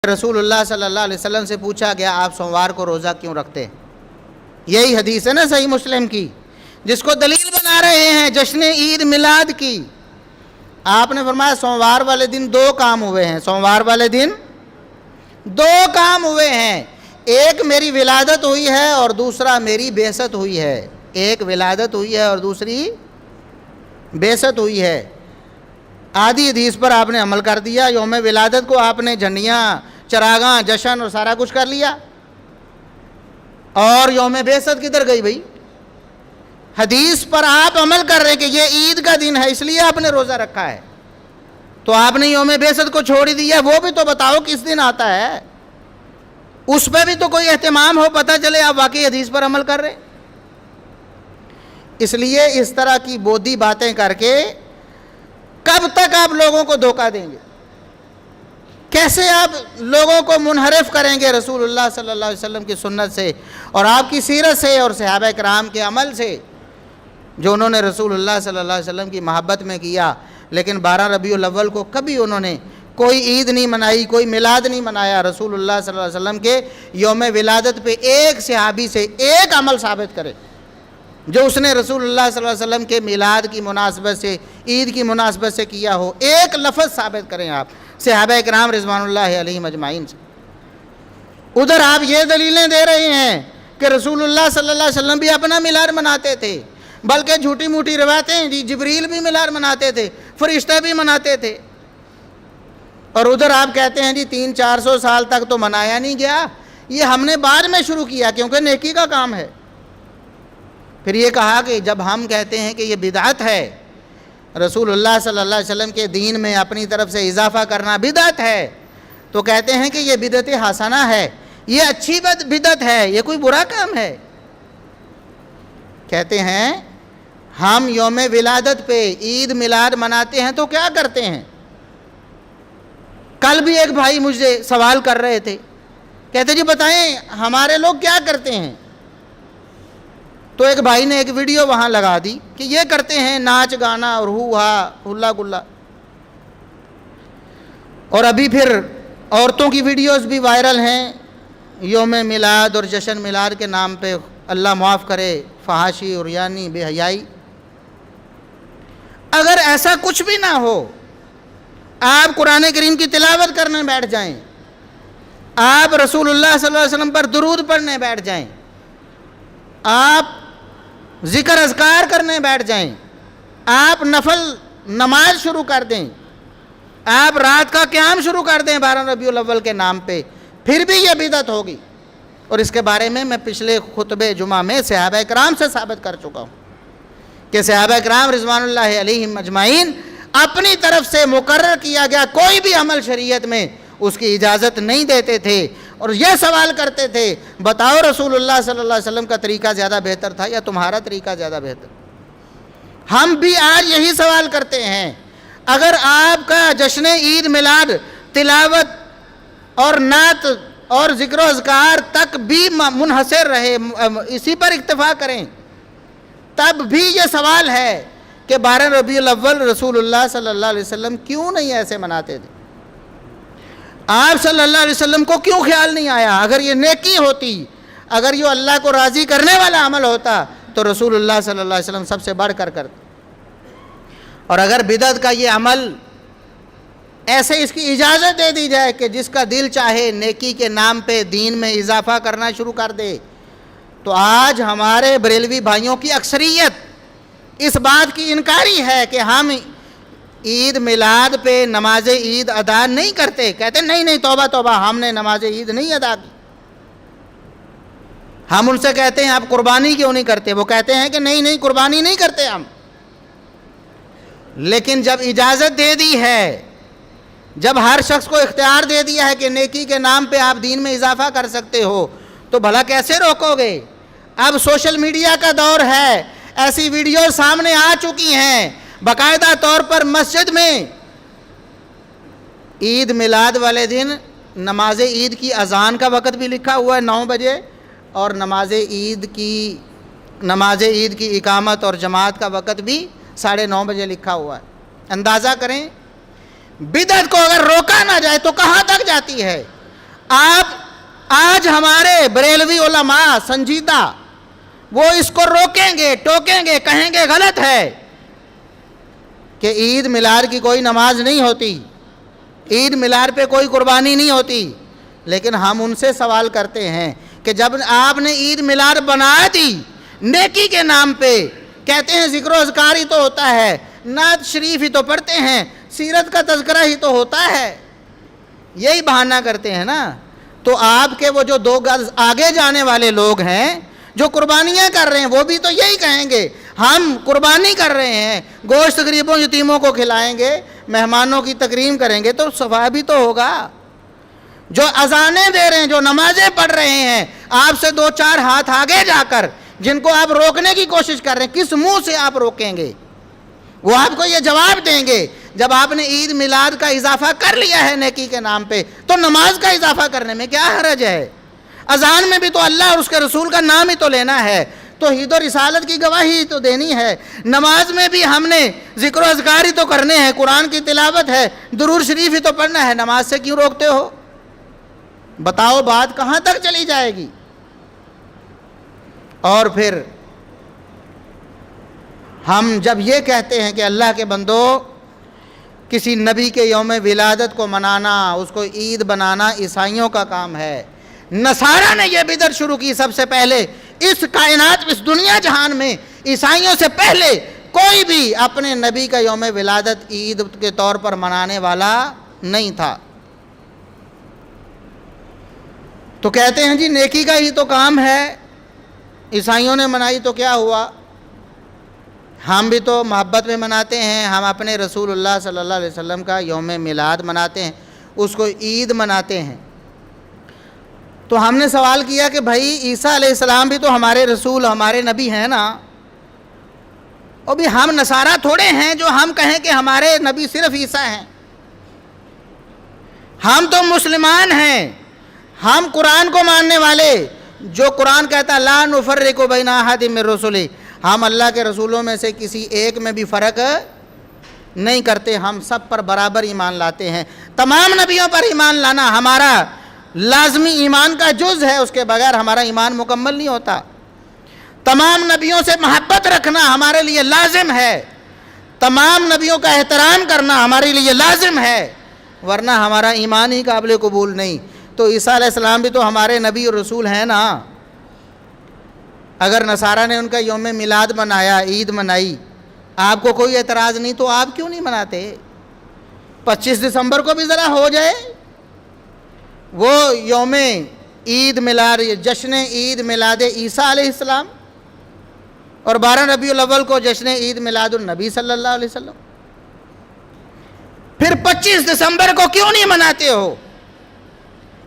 رسول اللہ صلی اللہ علیہ وسلم سے پوچھا گیا آپ سوموار کو روزہ کیوں رکھتے ہیں؟ یہی حدیث ہے نا صحیح مسلم کی، جس کو دلیل بنا رہے ہیں جشن عید میلاد کی۔ آپ نے فرمایا سوموار والے دن دو کام ہوئے ہیں، سوموار والے دن دو کام ہوئے ہیں، ایک میری ولادت ہوئی ہے اور دوسرا میری بعثت ہوئی ہے۔ ایک ولادت ہوئی ہے اور دوسری بعثت ہوئی ہے۔ آدھی حدیث پر آپ نے عمل کر دیا، یوم ولادت کو آپ نے جھنڈیاں چراغاں جشن اور سارا کچھ کر لیا، اور یوم بعثت کدھر گئی بھائی؟ حدیث پر آپ عمل کر رہے ہیں کہ یہ عید کا دن ہے اس لیے آپ نے روزہ رکھا ہے، تو آپ نے یوم بعثت کو چھوڑ دیا، وہ بھی تو بتاؤ کس دن آتا ہے، اس پہ بھی تو کوئی اہتمام ہو، پتہ چلے آپ واقعی حدیث پر عمل کر رہے ہیں۔ اس لیے اس طرح کی بودھی باتیں کر کے کب تک آپ لوگوں کو دھوکہ دیں گے؟ کیسے آپ لوگوں کو منحرف کریں گے رسول اللہ صلی اللہ علیہ وسلم کی سنت سے اور آپ کی سیرت سے اور صحابہ کرام کے عمل سے جو انہوں نے رسول اللہ صلی اللہ علیہ وسلم کی محبت میں کیا، لیکن 12 ربیع الاول کو کبھی انہوں نے کوئی عید نہیں منائی، کوئی میلاد نہیں منایا۔ رسول اللہ صلی اللہ علیہ وسلم کے یوم ولادت پہ ایک صحابی سے ایک عمل ثابت کرے جو اس نے رسول اللہ صلی اللہ علیہ وسلم کے میلاد کی مناسبت سے، عید کی مناسبت سے کیا ہو، ایک لفظ ثابت کریں آپ صحابہ کرام رضوان اللہ علیہم اجمعین سے۔ ادھر آپ یہ دلیلیں دے رہے ہیں کہ رسول اللہ صلی اللہ علیہ وسلم بھی اپنا میلاد مناتے تھے، بلکہ جھوٹی موٹی روایتیں جی جبریل بھی میلاد مناتے تھے، فرشتہ بھی مناتے تھے، اور ادھر آپ کہتے ہیں جی 300-400 سال تک تو منایا نہیں گیا، یہ ہم نے بعد میں شروع کیا کیونکہ نیکی کا کام ہے۔ پھر یہ کہا کہ جب ہم کہتے ہیں کہ یہ بدعت ہے، رسول اللہ صلی اللہ علیہ وسلم کے دین میں اپنی طرف سے اضافہ کرنا بدعت ہے، تو کہتے ہیں کہ یہ بدعت حسنہ ہے، یہ اچھی بدعت ہے، یہ کوئی برا کام ہے۔ کہتے ہیں ہم یوم ولادت پہ عید میلاد مناتے ہیں تو کیا کرتے ہیں؟ کل بھی ایک بھائی مجھے سوال کر رہے تھے، کہتے جی بتائیں ہمارے لوگ کیا کرتے ہیں؟ تو ایک بھائی نے ایک ویڈیو وہاں لگا دی کہ یہ کرتے ہیں ناچ گانا اور ہو ہا ہلا گلا، اور ابھی پھر عورتوں کی ویڈیوز بھی وائرل ہیں یوم میلاد اور جشن میلاد کے نام پہ، اللہ معاف کرے، فحاشی اور یعنی بے حیائی۔ اگر ایسا کچھ بھی نہ ہو، آپ قرآن کریم کی تلاوت کرنے بیٹھ جائیں، آپ رسول اللہ صلی اللہ علیہ وسلم پر درود پڑھنے بیٹھ جائیں، آپ ذکر اذکار کرنے بیٹھ جائیں، آپ نفل نماز شروع کر دیں، آپ رات کا قیام شروع کر دیں 12 ربیع الاول کے نام پہ، پھر بھی یہ بدعت ہوگی۔ اور اس کے بارے میں پچھلے خطبہ جمعہ میں صحابہ کرام سے ثابت کر چکا ہوں کہ صحابہ کرام رضوان اللہ علیہم اجمعین اپنی طرف سے مقرر کیا گیا کوئی بھی عمل شریعت میں اس کی اجازت نہیں دیتے تھے، اور یہ سوال کرتے تھے بتاؤ رسول اللہ صلی اللہ علیہ وسلم کا طریقہ زیادہ بہتر تھا یا تمہارا طریقہ زیادہ بہتر؟ ہم بھی آج یہی سوال کرتے ہیں۔ اگر آپ کا جشن عید میلاد تلاوت اور نعت اور ذکر و اذکار تک بھی منحصر رہے، اسی پر اکتفا کریں، تب بھی یہ سوال ہے کہ 12 ربیع الاول رسول اللہ صلی اللہ علیہ وسلم کیوں نہیں ایسے مناتے تھے؟ آپ صلی اللہ علیہ وسلم کو کیوں خیال نہیں آیا؟ اگر یہ نیکی ہوتی، اگر یہ اللہ کو راضی کرنے والا عمل ہوتا تو رسول اللہ صلی اللہ علیہ وسلم سب سے بڑھ کر کرتے۔ اور اگر بدعت کا یہ عمل ایسے اس کی اجازت دے دی جائے کہ جس کا دل چاہے نیکی کے نام پہ دین میں اضافہ کرنا شروع کر دے، تو آج ہمارے بریلوی بھائیوں کی اکثریت اس بات کی انکاری ہے کہ ہم عید میلاد پہ نماز عید ادا نہیں کرتے، کہتے نہیں توبہ توبہ ہم نے نماز عید نہیں ادا کی۔ ہم ان سے کہتے ہیں آپ قربانی کیوں نہیں کرتے؟ وہ کہتے ہیں کہ نہیں قربانی نہیں کرتے ہم۔ لیکن جب اجازت دے دی ہے، جب ہر شخص کو اختیار دے دیا ہے کہ نیکی کے نام پہ آپ دین میں اضافہ کر سکتے ہو، تو بھلا کیسے روکو گے؟ اب سوشل میڈیا کا دور ہے، ایسی ویڈیو سامنے آ چکی ہیں، باقاعدہ طور پر مسجد میں عید میلاد والے دن نماز عید کی اذان کا وقت بھی لکھا ہوا ہے 9 بجے، اور نماز عید کی اقامت اور جماعت کا وقت بھی 9:30 بجے لکھا ہوا ہے۔ اندازہ کریں بدعت کو اگر روکا نہ جائے تو کہاں تک جاتی ہے؟ آج ہمارے بریلوی علماء سنجیدہ وہ اس کو روکیں گے، ٹوکیں گے، کہیں گے غلط ہے کہ عید میلاد کی کوئی نماز نہیں ہوتی، عید میلاد پہ کوئی قربانی نہیں ہوتی، لیکن ہم ان سے سوال کرتے ہیں کہ جب آپ نے عید میلاد بنا دی نیکی کے نام پہ، کہتے ہیں ذکر و اذکار ہی تو ہوتا ہے، نعت شریف ہی تو پڑھتے ہیں، سیرت کا تذکرہ ہی تو ہوتا ہے، یہی بہانہ کرتے ہیں نا، تو آپ کے وہ جو 2 گز آگے جانے والے لوگ ہیں جو قربانیاں کر رہے ہیں وہ بھی تو یہی کہیں گے، ہم قربانی کر رہے ہیں، گوشت غریبوں یتیموں کو کھلائیں گے، مہمانوں کی تکریم کریں گے تو ثواب بھی تو ہوگا۔ جو اذانیں دے رہے ہیں، جو نمازیں پڑھ رہے ہیں، آپ سے 2-4 ہاتھ آگے جا کر جن کو آپ روکنے کی کوشش کر رہے ہیں، کس منہ سے آپ روکیں گے؟ وہ آپ کو یہ جواب دیں گے جب آپ نے عید میلاد کا اضافہ کر لیا ہے نیکی کے نام پہ تو نماز کا اضافہ کرنے میں کیا حرج ہے؟ اذان میں بھی تو اللہ اور اس کے رسول کا نام ہی تو لینا ہے، توحید و رسالت کی گواہی تو دینی ہے، نماز میں بھی ہم نے ذکر و اذکار ہی تو کرنے ہیں، قرآن کی تلاوت ہے، درود شریف ہی تو پڑھنا ہے، نماز سے کیوں روکتے ہو؟ بتاؤ بات کہاں تک چلی جائے گی؟ اور پھر ہم جب یہ کہتے ہیں کہ اللہ کے بندو کسی نبی کے یوم ولادت کو منانا، اس کو عید بنانا عیسائیوں کا کام ہے، نصارہ نے یہ بدعت شروع کی سب سے پہلے، اس کائنات، اس دنیا جہان میں عیسائیوں سے پہلے کوئی بھی اپنے نبی کا یوم ولادت عید کے طور پر منانے والا نہیں تھا۔ تو کہتے ہیں جی نیکی کا ہی تو کام ہے، عیسائیوں نے منائی تو کیا ہوا؟ ہم بھی تو محبت میں مناتے ہیں، ہم اپنے رسول اللہ صلی اللہ علیہ وسلم کا یوم میلاد مناتے ہیں، اس کو عید مناتے ہیں۔ تو ہم نے سوال کیا کہ بھائی عیسیٰ علیہ السلام بھی تو ہمارے رسول، ہمارے نبی ہیں نا، اور بھی ہم نصارہ تھوڑے ہیں جو ہم کہیں کہ ہمارے نبی صرف عیسیٰ ہیں، ہم تو مسلمان ہیں، ہم قرآن کو ماننے والے، جو قرآن کہتا ہے لا نفرق بین احد من رسلہ، ہم اللہ کے رسولوں میں سے کسی ایک میں بھی فرق نہیں کرتے، ہم سب پر برابر ایمان لاتے ہیں، تمام نبیوں پر ایمان لانا ہمارا لازمی ایمان کا جز ہے، اس کے بغیر ہمارا ایمان مکمل نہیں ہوتا، تمام نبیوں سے محبت رکھنا ہمارے لیے لازم ہے، تمام نبیوں کا احترام کرنا ہمارے لیے لازم ہے، ورنہ ہمارا ایمان ہی قابل قبول نہیں۔ تو عیسیٰ علیہ السلام بھی تو ہمارے نبی اور رسول ہیں نا، اگر نصارہ نے ان کا یوم میلاد منایا، عید منائی، آپ کو کوئی اعتراض نہیں تو آپ کیوں نہیں مناتے؟ 25 دسمبر کو بھی ذرا ہو جائے وہ یوم عید میلاد، جشن عید میلاد عیسیٰ علیہ السلام، اور 12 ربیع الاول کو جشن عید میلاد النبی صلی اللہ علیہ وسلم۔ پھر 25 دسمبر کو کیوں نہیں مناتے ہو؟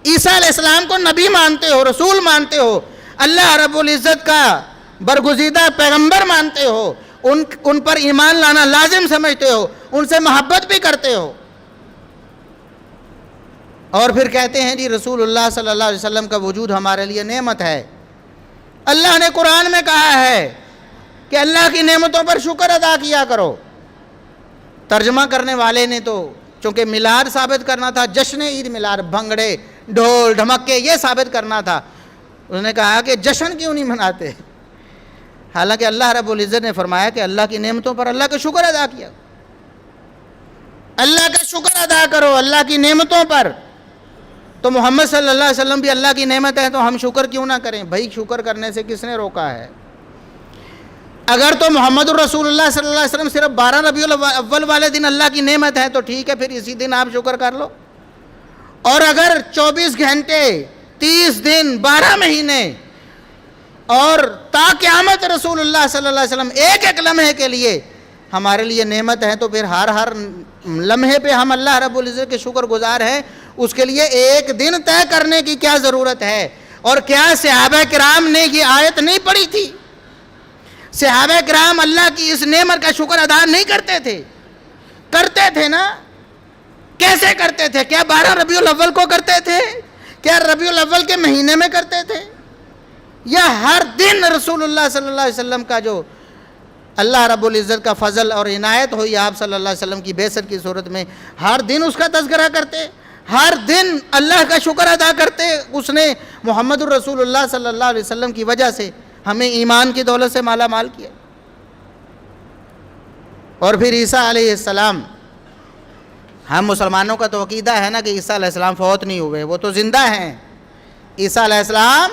عیسیٰ علیہ السلام کو نبی مانتے ہو، رسول مانتے ہو، اللہ رب العزت کا برگزیدہ پیغمبر مانتے ہو، ان پر ایمان لانا لازم سمجھتے ہو، ان سے محبت بھی کرتے ہو، اور پھر کہتے ہیں جی رسول اللہ صلی اللہ علیہ وسلم کا وجود ہمارے لیے نعمت ہے۔ اللہ نے قرآن میں کہا ہے کہ اللہ کی نعمتوں پر شکر ادا کیا کرو، ترجمہ کرنے والے نے تو چونکہ میلاد ثابت کرنا تھا، جشن عید میلاد، بھنگڑے ڈھول ڈھمکے یہ ثابت کرنا تھا، انہوں نے کہا کہ جشن کیوں نہیں مناتے؟ حالانکہ اللہ رب العزت نے فرمایا کہ اللہ کی نعمتوں پر اللہ کا شکر ادا کیا، اللہ کا شکر ادا کرو اللہ کی نعمتوں پر۔ تو محمد صلی اللہ علیہ وسلم بھی اللہ کی نعمت ہے تو ہم شکر کیوں نہ کریں؟ بھائی شکر کرنے سے کس نے روکا ہے؟ اگر تو محمد الرسول اللہ صلی اللہ علیہ وسلم صرف 12 ربیع الاول والے دن اللہ کی نعمت ہے تو ٹھیک ہے، پھر اسی دن آپ شکر کر لو، اور اگر 24 گھنٹے 30 دن 12 مہینے اور تا قیامت رسول اللہ صلی اللہ علیہ وسلم ایک ایک لمحے کے لیے ہمارے لیے نعمت ہے، تو پھر ہر لمحے پہ ہم اللہ رب العزت کے شکر گزار ہیں، اس کے لیے ایک دن طے کرنے کی کیا ضرورت ہے؟ اور کیا صحابہ کرام نے یہ آیت نہیں پڑھی تھی؟ صحابہ کرام اللہ کی اس نعمت کا شکر ادا نہیں کرتے تھے؟ کرتے تھے نا، کیسے کرتے تھے؟ کیا 12 ربیع الاول کو کرتے تھے؟ کیا ربیع الاول کے مہینے میں کرتے تھے؟ یا ہر دن رسول اللہ صلی اللہ علیہ وسلم کا جو اللہ رب العزت کا فضل اور عنایت ہوئی آپ صلی اللہ علیہ وسلم کی بعثت کی صورت میں، ہر دن اس کا تذکرہ کرتے، ہر دن اللہ کا شکر ادا کرتے، اس نے محمد الرسول اللہ صلی اللہ علیہ وسلم کی وجہ سے ہمیں ایمان کی دولت سے مالا مال کیا۔ اور پھر عیسیٰ علیہ السلام، ہم مسلمانوں کا تو عقیدہ ہے نا کہ عیسیٰ علیہ السلام فوت نہیں ہوئے، وہ تو زندہ ہیں۔ عیسیٰ علیہ السلام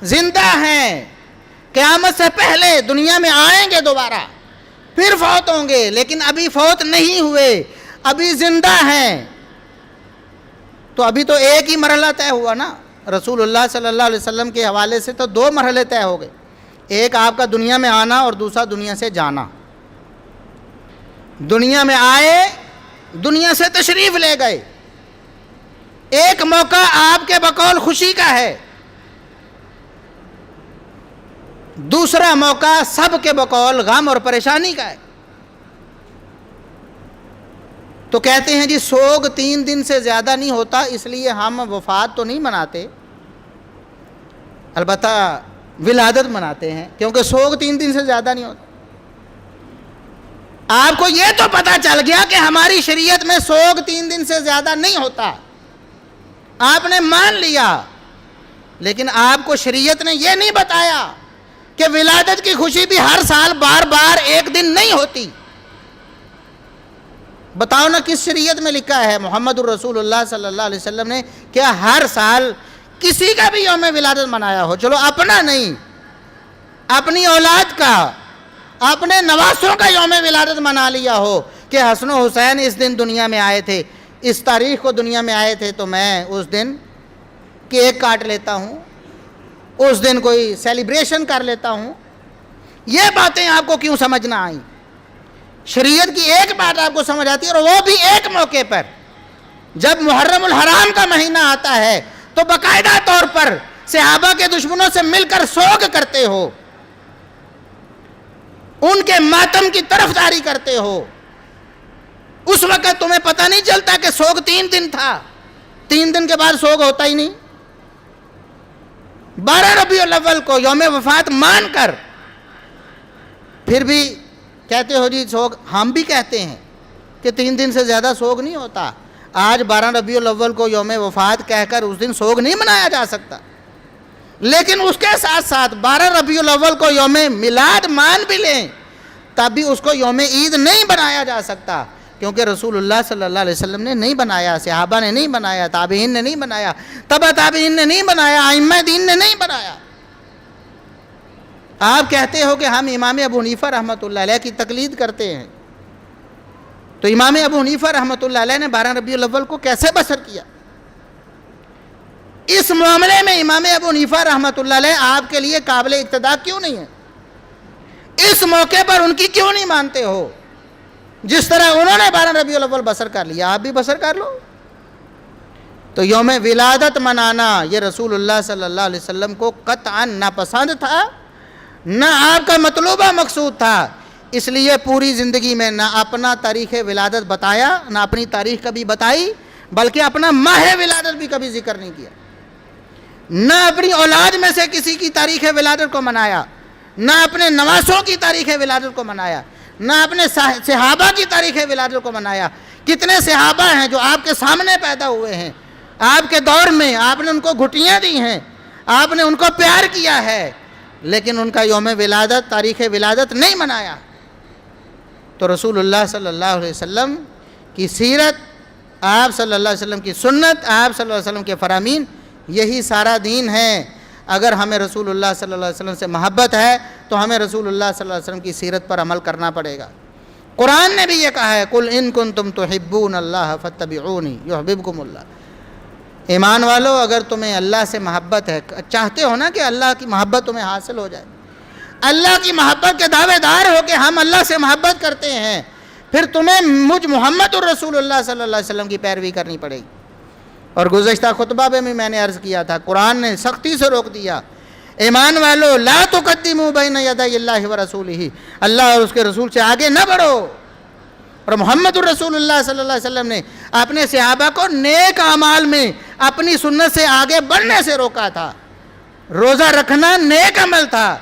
زندہ ہیں، قیامت سے پہلے دنیا میں آئیں گے دوبارہ، پھر فوت ہوں گے، لیکن ابھی فوت نہیں ہوئے، ابھی زندہ ہیں۔ تو ابھی تو ایک ہی مرحلہ طے ہوا نا، رسول اللہ صلی اللہ علیہ وسلم کے حوالے سے تو 2 مرحلے طے ہو گئے، ایک آپ کا دنیا میں آنا اور دوسرا دنیا سے جانا۔ دنیا میں آئے، دنیا سے تشریف لے گئے، ایک موقع آپ کے بقول خوشی کا ہے، دوسرا موقع سب کے بقول غم اور پریشانی کا ہے۔ تو کہتے ہیں جی سوگ 3 دن سے زیادہ نہیں ہوتا، اس لیے ہم وفات تو نہیں مناتے، البتہ ولادت مناتے ہیں، کیونکہ سوگ 3 دن سے زیادہ نہیں ہوتا۔ آپ کو یہ تو پتہ چل گیا کہ ہماری شریعت میں سوگ 3 دن سے زیادہ نہیں ہوتا، آپ نے مان لیا، لیکن آپ کو شریعت نے یہ نہیں بتایا کہ ولادت کی خوشی بھی ہر سال بار بار ایک دن نہیں ہوتی۔ بتاؤ نا کس شریعت میں لکھا ہے محمد الرسول اللہ صلی اللہ علیہ وسلم نے کیا ہر سال کسی کا بھی یوم ولادت منایا ہو؟ چلو اپنا نہیں، اپنی اولاد کا، اپنے نواسوں کا یوم ولادت منا لیا ہو کہ حسن و حسین اس دن دنیا میں آئے تھے، اس تاریخ کو دنیا میں آئے تھے، تو میں اس دن کیک کاٹ لیتا ہوں، اس دن کوئی سیلیبریشن کر لیتا ہوں۔ یہ باتیں آپ کو کیوں سمجھ نہ آئیں؟ شریعت کی ایک بات آپ کو سمجھ آتی ہے، اور وہ بھی ایک موقع پر، جب محرم الحرام کا مہینہ آتا ہے تو باقاعدہ طور پر صحابہ کے دشمنوں سے مل کر سوگ کرتے ہو، ان کے ماتم کی طرفداری کرتے ہو۔ اس وقت تمہیں پتہ نہیں چلتا کہ سوگ 3 دن تھا، 3 دن کے بعد سوگ ہوتا ہی نہیں۔ 12 ربیع الاول کو یوم وفات مان کر پھر بھی کہتے ہو جی سوگ۔ ہم بھی کہتے ہیں کہ 3 دن سے زیادہ سوگ نہیں ہوتا۔ آج 12 ربیع الاول کو یوم وفات کہہ کر اس دن سوگ نہیں منایا جا سکتا، لیکن اس کے ساتھ ساتھ 12 ربیع الاول کو یوم میلاد مان بھی لیں تب بھی اس کو یوم عید نہیں بنایا جا سکتا، کیونکہ رسول اللہ صلی اللہ علیہ وسلم نے نہیں بنایا، صحابہ نے نہیں بنایا، تابعین نے نہیں بنایا، تبع تابعین نے نہیں بنایا، ائمہ دین نے نہیں بنایا۔ آپ کہتے ہو کہ ہم امام ابو حنیفہ رحمۃ اللہ علیہ کی تقلید کرتے ہیں، تو امام ابو حنیفہ رحمۃ اللہ علیہ نے 12 ربیع الاول کو کیسے بسر کیا؟ اس معاملے میں امام ابو حنیفہ رحمۃ اللہ علیہ آپ کے لیے قابل اقتداء کیوں نہیں ہے؟ اس موقع پر ان کی کیوں نہیں مانتے ہو؟ جس طرح انہوں نے 12 ربیع الاول بسر کر لیا، آپ بھی بسر کر لو۔ تو یوم ولادت منانا یہ رسول اللہ صلی اللہ علیہ وسلم کو قطعاً ناپسند تھا، نہ آپ کا مطلوبہ مقصود تھا، اس لیے پوری زندگی میں نہ اپنا تاریخ ولادت بتایا، نہ اپنی تاریخ کبھی بتائی، بلکہ اپنا ماہ ولادت بھی کبھی ذکر نہیں کیا، نہ اپنی اولاد میں سے کسی کی تاریخ ولادت کو منایا، نہ اپنے نواسوں کی تاریخ ولادت کو منایا، نہ اپنے صحابہ کی تاریخ ولادت کو منایا۔ کتنے صحابہ ہیں جو آپ کے سامنے پیدا ہوئے ہیں، آپ کے دور میں آپ نے ان کو گھٹیاں دی ہیں، آپ نے ان کو پیار کیا ہے، لیکن ان کا یوم ولادت، تاریخ ولادت نہیں منایا۔ تو رسول اللہ صلی اللہ علیہ وسلم کی سیرت، آپ صلی اللہ علیہ وسلم کی سنت، آپ صلی اللہ علیہ وسلم کے فرامین، یہی سارا دین ہے۔ اگر ہمیں رسول اللہ صلی اللہ علیہ وسلم سے محبت ہے تو ہمیں رسول اللہ صلی اللہ علیہ وسلم کی سیرت پر عمل کرنا پڑے گا۔ قرآن نے بھی یہ کہا ہے قُلْ إِن كُنْتُمْ تُحِبُّونَ اللَّهَ فَاتَّبِعُونِي يُحْبِبْكُمُ اللَّهُ۔ ایمان والو، اگر تمہیں اللہ سے محبت ہے، چاہتے ہو نا کہ اللہ کی محبت تمہیں حاصل ہو جائے، اللہ کی محبت کے دعوے دار ہو کہ ہم اللہ سے محبت کرتے ہیں، پھر تمہیں مجھ محمد الرسول اللہ صلی اللہ علیہ وسلم کی پیروی کرنی پڑے گی۔ اور گزشتہ خطبہ میں نے عرض کیا تھا، قرآن نے سختی سے روک دیا، ایمان والو لا تقدموا بین یدی اللہ ورسولہ، اللہ اور اس کے رسول سے آگے نہ بڑھو۔ اور محمد الرسول اللہ صلی اللہ علیہ وسلم نے اپنے صحابہ کو نیک اعمال میں اپنی سنت سے آگے بڑھنے سے روکا تھا۔ روزہ رکھنا نیک عمل تھا،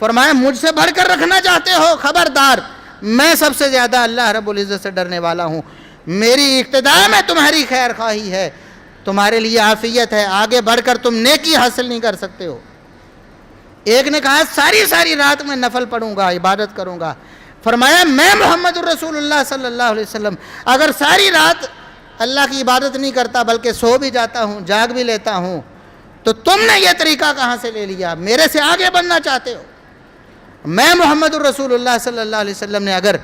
فرمایا مجھ سے بڑھ کر رکھنا چاہتے ہو، خبردار، میں سب سے زیادہ اللہ رب العزت سے ڈرنے والا ہوں۔ میری اقتدا میں تمہاری خیر خواہی ہے، تمہارے لیے عافیت ہے، آگے بڑھ کر تم نیکی حاصل نہیں کر سکتے ہو۔ ایک نے کہا ساری رات میں نفل پڑھوں گا، عبادت کروں گا۔ فرمایا میں محمد الرسول اللہ صلی اللہ علیہ وسلم اگر ساری رات اللہ کی عبادت نہیں کرتا بلکہ سو بھی جاتا ہوں، جاگ بھی لیتا ہوں، تو تم نے یہ طریقہ کہاں سے لے لیا؟ میرے سے آگے بڑھنا چاہتے ہو؟ میں محمد الرسول اللہ صلی اللہ علیہ وسلم نے اگر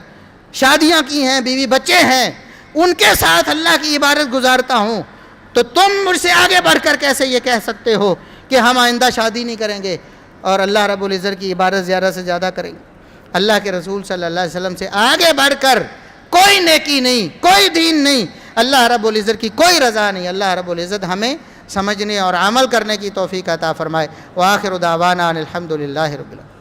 شادیاں کی ہیں، بیوی بچے ہیں، ان کے ساتھ اللہ کی عبادت گزارتا ہوں، تو تم مجھ سے آگے بڑھ کر کیسے یہ کہہ سکتے ہو کہ ہم آئندہ شادی نہیں کریں گے اور اللہ رب العزت کی عبادت زیادہ سے زیادہ کریں گے؟ اللہ کے رسول صلی اللہ علیہ وسلم سے آگے بڑھ کر کوئی نیکی نہیں، کوئی دین نہیں، اللہ رب العزت کی کوئی رضا نہیں۔ اللہ رب العزت ہمیں سمجھنے اور عمل کرنے کی توفیق عطا فرمائے۔ وآخر دعوانا ان الحمد للہ رب العالمین۔